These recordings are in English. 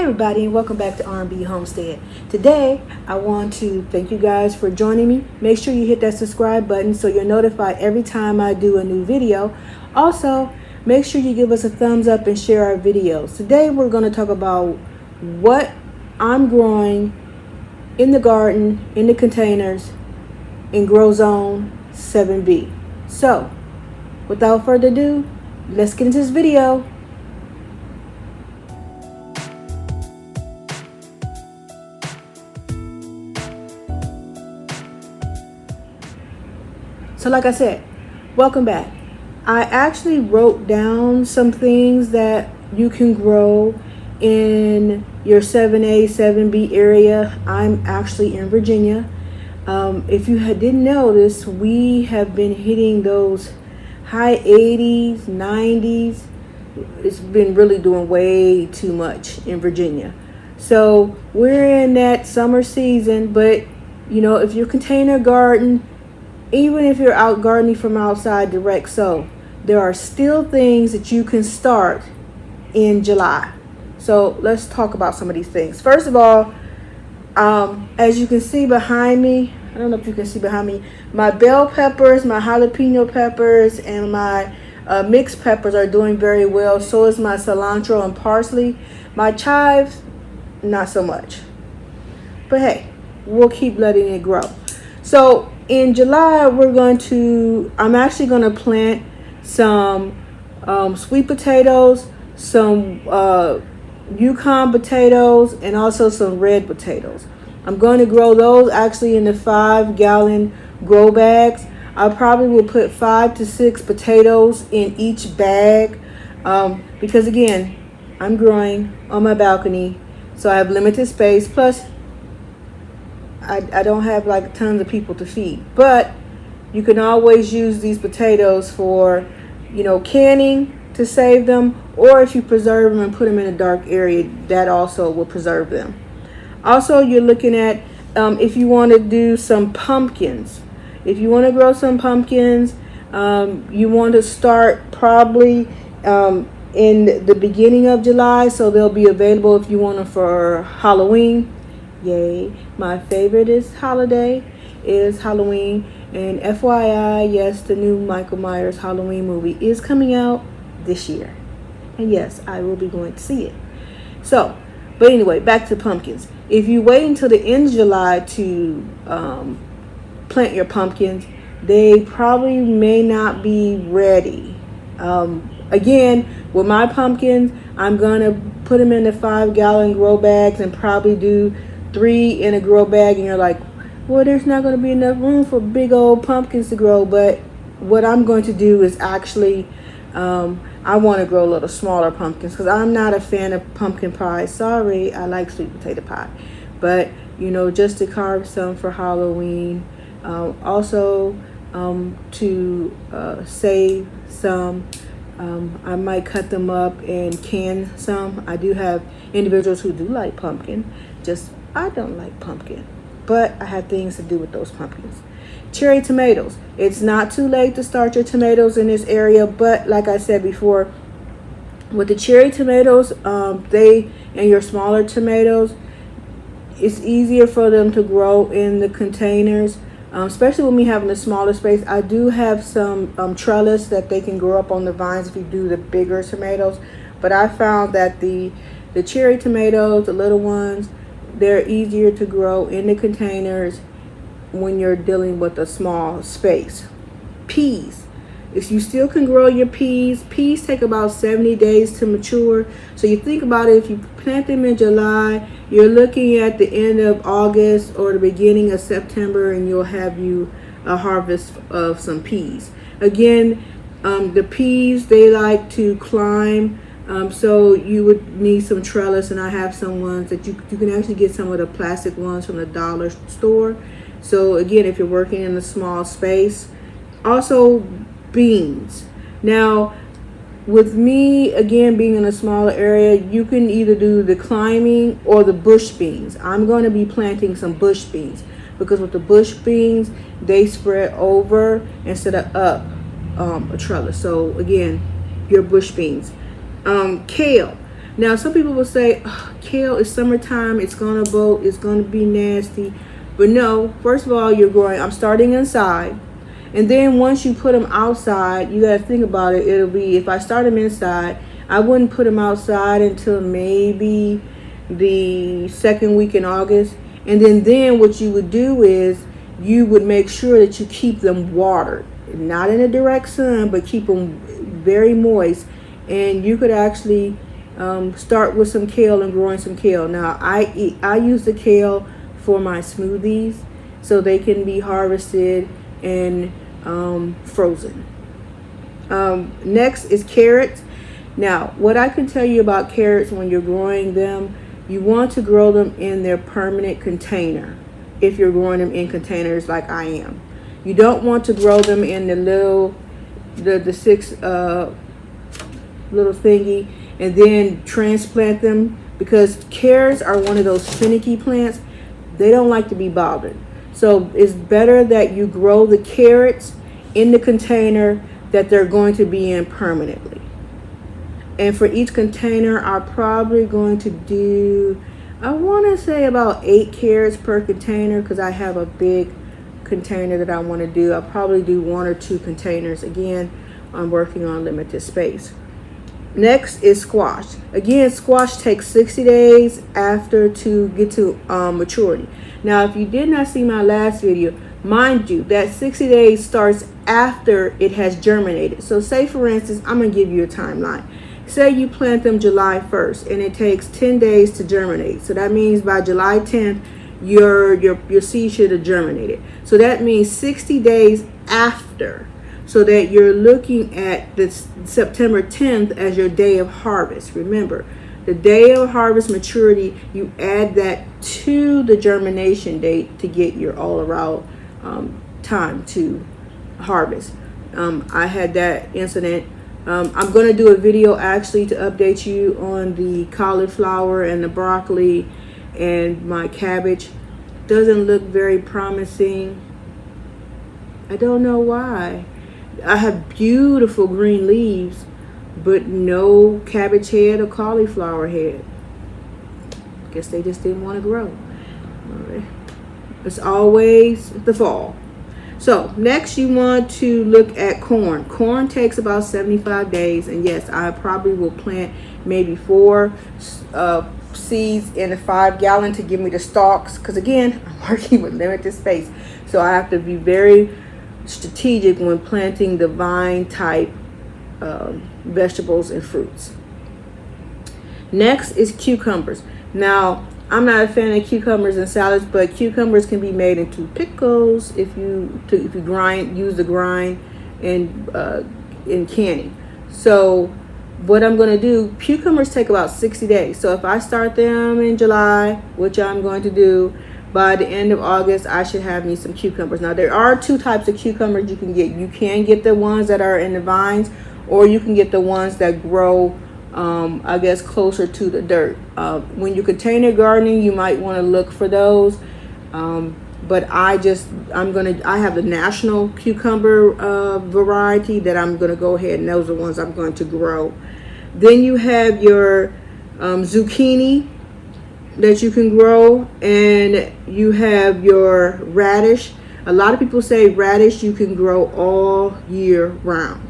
everybody, and welcome back to R&B Homestead. Today I want to thank you guys for joining me. Make sure you hit that subscribe button so you're notified every time I do a new video. Also, make sure you give us a thumbs up and share our videos. Today we're going to talk about what I'm growing in the garden, in the containers, in Grow Zone 7B. So, without further ado, let's get into this video. So like I said, welcome back. I actually wrote down some things that you can grow in your 7A, 7B area. I'm actually in Virginia. If you didn't notice, we have been hitting those high 80s, 90s. It's been really doing way too much in Virginia. So we're in that summer season, but you know, if your container garden, even if you're out gardening from outside direct sow, there are still things that you can start in July. So let's talk about some of these things. First of all, as you can see behind me, I don't know if you can see behind me, my bell peppers, my jalapeno peppers, and my mixed peppers are doing very well. So is my cilantro and parsley. My chives, not so much. But hey, we'll keep letting it grow. So in July, I'm actually going to plant some sweet potatoes, some Yukon potatoes, and also some red potatoes. I'm going to grow those actually in the 5-gallon grow bags. I probably will put 5 to 6 potatoes in each bag because again, I'm growing on my balcony, so I have limited space. Plus, I don't have like tons of people to feed, but you can always use these potatoes for, you know, canning to save them, or if you preserve them and put them in a dark area, that also will preserve them. Also, you're looking at if you want to do some pumpkins. If you want to grow some pumpkins, you want to start probably in the beginning of July, so they'll be available if you want them for Halloween. Yay, my favorite holiday is Halloween. And FYI, yes, the new Michael Myers Halloween movie is coming out this year. And yes, I will be going to see it. So, but anyway, back to pumpkins. If you wait until the end of July to plant your pumpkins, they probably may not be ready. Again, with my pumpkins, I'm going to put them in the 5-gallon grow bags and probably do 3 in a grow bag. And you're like, well, there's not going to be enough room for big old pumpkins to grow. But what I'm going to do is actually, I want to grow a little smaller pumpkins because I'm not a fan of pumpkin pie. Sorry, I like sweet potato pie. But, you know, just to carve some for Halloween. Also, to save some, I might cut them up and can some. I do have individuals who do like pumpkin. I don't like pumpkin, but I have things to do with those pumpkins. Cherry tomatoes. It's not too late to start your tomatoes in this area, but like I said before, with the cherry tomatoes, and your smaller tomatoes, it's easier for them to grow in the containers, especially when we have in the smaller space. I do have some trellis that they can grow up on the vines if you do the bigger tomatoes, but I found that the cherry tomatoes, the little ones, they're easier to grow in the containers when you're dealing with a small space. Peas. If you still can grow your peas take about 70 days to mature. So you think about it, if you plant them in July, you're looking at the end of August or the beginning of September, and you'll have a harvest of some peas. Again, the peas, they like to climb. So you would need some trellis, and I have some ones that you can actually get some of the plastic ones from the dollar store. So again, if you're working in a small space. Also, beans. Now, with me, again, being in a smaller area, you can either do the climbing or the bush beans. I'm going to be planting some bush beans because with the bush beans, they spread over instead of up a trellis. So again, your bush beans. Kale. Now, some people will say, oh, kale is summertime, it's going to bolt, it's going to be nasty. But no, first of all, you're growing, I'm starting inside. And then once you put them outside, you got to think about it. It'll be, if I start them inside, I wouldn't put them outside until maybe the second week in August. And then what you would do is you would make sure that you keep them watered, not in the direct sun, but keep them very moist. And you could actually start with some kale and growing some kale. Now, I use the kale for my smoothies so they can be harvested and frozen. Next is carrots. Now, what I can tell you about carrots when you're growing them, you want to grow them in their permanent container if you're growing them in containers like I am. You don't want to grow them in the six little thingy and then transplant them, because carrots are one of those finicky plants. They don't like to be bothered. So it's better that you grow the carrots in the container that they're going to be in permanently. And for each container, I'm probably going to do, I want to say about 8 carrots per container, because I have a big container that I want to do. I'll probably do 1 or 2 containers. Again, I'm working on limited space. Next is squash. Again, squash takes 60 days after to get to maturity. Now, if you did not see my last video, mind you, that 60 days starts after it has germinated. So say, for instance, I'm going to give you a timeline. Say you plant them July 1st and it takes 10 days to germinate. So that means by July 10th, your seed should have germinated. So that means 60 days after. So that you're looking at the September 10th as your day of harvest. Remember, the day of harvest maturity, you add that to the germination date to get your all around time to harvest. I had that incident. I'm going to do a video actually to update you on the cauliflower and the broccoli, and my cabbage doesn't look very promising. I don't know why. I have beautiful green leaves, but no cabbage head or cauliflower head. Guess they just didn't want to grow. All right. It's always the fall. So next you want to look at corn. Corn takes about 75 days. And yes, I probably will plant maybe 4 seeds in a 5-gallon to give me the stalks. Because again, I'm working with limited space. So I have to be very strategic when planting the vine type vegetables and fruits. Next is cucumbers. Now, I'm not a fan of cucumbers in salads, but cucumbers can be made into pickles if you use the grind in canning. So what I'm going to do, cucumbers take about 60 days. So if I start them in July, which I'm going to do, by the end of August, I should have me some cucumbers. Now, there are 2 types of cucumbers you can get. You can get the ones that are in the vines, or you can get the ones that grow, I guess, closer to the dirt. When you're container gardening, you might want to look for those. But I have the national cucumber variety that I'm going to go ahead, and those are the ones I'm going to grow. Then you have your zucchini that you can grow, and you have your radish. A lot of people say radish you can grow all year round.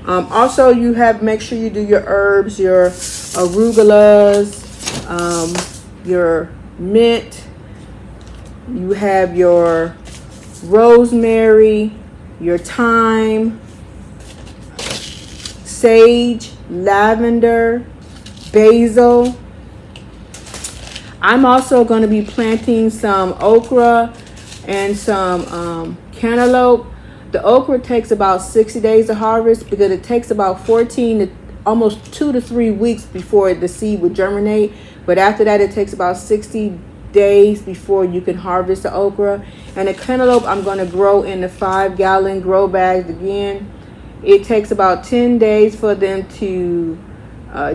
Also, you have, make sure you do your herbs, your arugulas, your mint. You have your rosemary, your thyme, sage, lavender, basil. I'm also going to be planting some okra and some cantaloupe. The okra takes about 60 days to harvest because it takes about 14 to almost 2 to 3 weeks before the seed would germinate. But after that, it takes about 60 days before you can harvest the okra. And the cantaloupe I'm going to grow in the 5-gallon grow bags again. It takes about 10 days for them to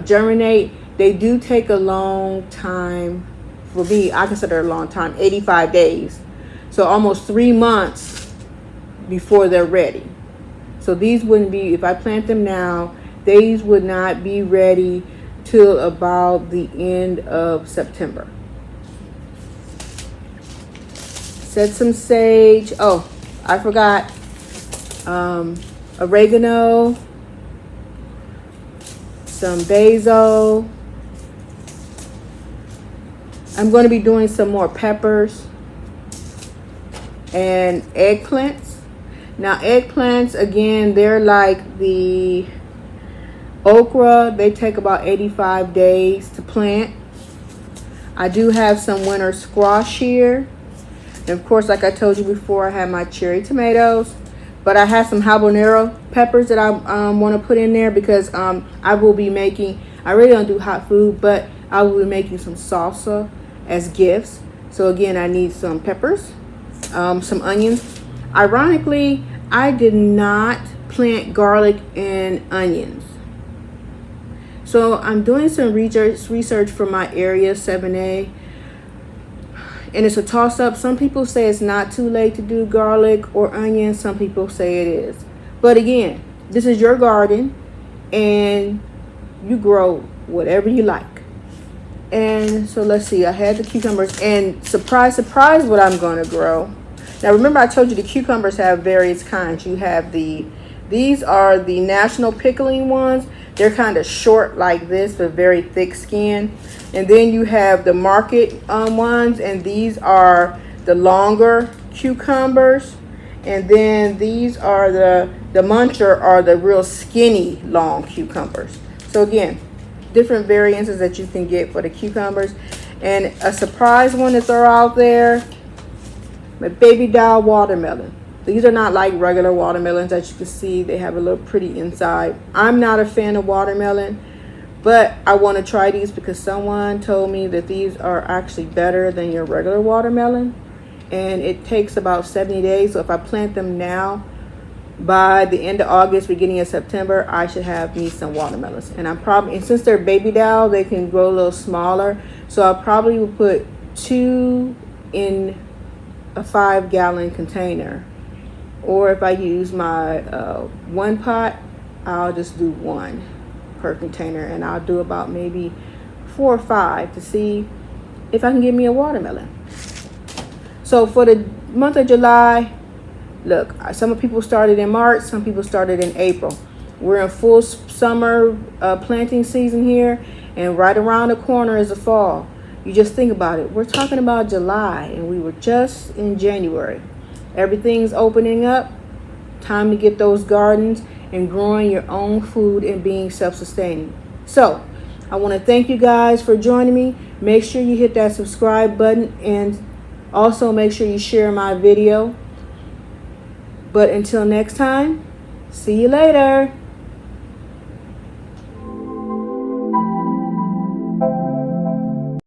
germinate. They do take a long time. For me, I consider it a long time, 85 days. So almost 3 months before they're ready. So these wouldn't be, if I plant them now, these would not be ready till about the end of September. Set some sage. Oh, I forgot. Oregano, some basil. I'm going to be doing some more peppers and eggplants. Now eggplants, again, they're like the okra. They take about 85 days to plant. I do have some winter squash here. And of course, like I told you before, I have my cherry tomatoes. But I have some habanero peppers that I want to put in there because I will be making, I really don't do hot food, but I will be making some salsa as gifts. So again, I need some peppers, some onions. Ironically, I did not plant garlic and onions. So I'm doing some research for my area 7A. And it's a toss-up. Some people say it's not too late to do garlic or onions. Some people say it is. But again, this is your garden, and you grow whatever you like. And so let's see. I had the cucumbers, and surprise, surprise, what I'm going to grow. Now remember, I told you the cucumbers have various kinds. You have these are the national pickling ones. They're kind of short like this, but very thick skin. And then you have the market ones, and these are the longer cucumbers. And then these are the muncher, are the real skinny long cucumbers. So again, different variances that you can get for the cucumbers. And a surprise one to throw out there, my baby doll watermelon. These are not like regular watermelons that you can see. They have a little pretty inside. I'm not a fan of watermelon, but I want to try these because someone told me that these are actually better than your regular watermelon. And it takes about 70 days. So if I plant them now, by the end of August, beginning of September, I should have me some watermelons. And I'm probably, and since they're baby doll, they can grow a little smaller. So I probably will put 2 in a 5-gallon container. Or if I use my 1 pot, I'll just do 1 per container. And I'll do about maybe 4 or 5 to see if I can get me a watermelon. So for the month of July, look, some people started in March, some people started in April. We're in full summer planting season here, and right around the corner is the fall. You just think about it. We're talking about July, and we were just in January. Everything's opening up. Time to get those gardens and growing your own food and being self-sustaining. So I want to thank you guys for joining me. Make sure you hit that subscribe button, and also make sure you share my video. But until next time, see you later.